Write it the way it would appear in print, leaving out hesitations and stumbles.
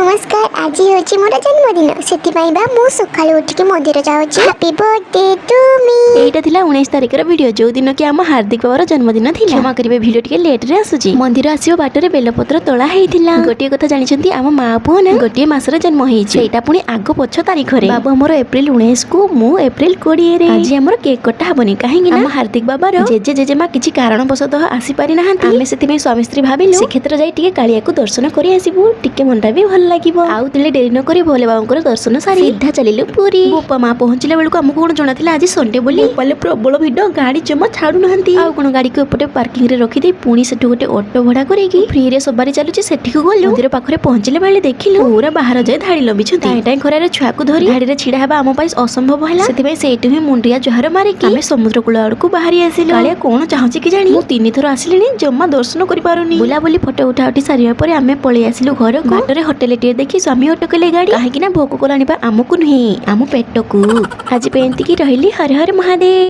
नमस्कार। आज हूँ मोर जन्मदिन से मु सका उठिक मंदिर जाऊँगी। Happy birthday to me. एटा थिला 19 तारिखर वीडियो जो दिन कि आम हार्दिक बाबार जन्मदिन थिला। क्षमा करिवे वीडियो टिके लेट रे आसुची। मंदिर आसीबो बाटरे बेलपत्र तोला हेइथिला। गोटिए कथा जानिछंती आम मा पुओ ना गोटिए मासर जन्म हेइछि। एटा पुनी आगो पछ तारिख रे। बाबू हमर एप्रिल 19 को मु एप्रिल 20 रे। आज हमर केक कटा हबनी काहेकि ना आम हार्दिक बाबार जेजे जेजेमा किछि कारणवशतः आसी पारि नाहंती। आमे सेतिमे स्वामी स्त्री भाबिलु से क्षेत्र जाई टिके कालिया को दर्शन करि आसीबु। टिके मनटा भी भल लागिबो। आउ तिले डेरी न करी भोले बाबांकर दर्शन सारी सीधा चलिलु पुरी। बोपा मा पहुंचले बेलको हमको कोन जणा थिला आज संडे बोली। बोले प्रबल भिड गाड़ी जमा छाडू नाहंती। आउ कोन गाड़ी को एपटे पार्किंग रे रखि दे पुनी सेठु गोटे ऑटो भडा करेकी फ्री रे सवारी चालुची। सेठी को गलु मंदिर पाखरे पहुंचले बेले देखिलु पूरा बाहर जाय धाड़ी लंबिछंती। टाई टाई खरा रे छुआ को धरी धाड़ी रे छिडा हेबा हम पाइस असंभव हैला। सेति सेठु ही मुंडिया जहर मारिकी आमे समुद्र कूल आड़ को बाहरी आसिलु। कालिया कोन चाहछि कि जानी मु 3 थर आसिलिनी जम्मा दर्शन करि पारुनी। बुला बुली फोटो उठा उठी सारिया परे आमे पळे आसिलु घर को। बाटरे होटल टे देखि स्वामी अटकले गाड़ी काहेकि ना भोक कोलानी पर आमको नहीं आम पेट को। आज पे एंती की रहिली हर हर महादेव।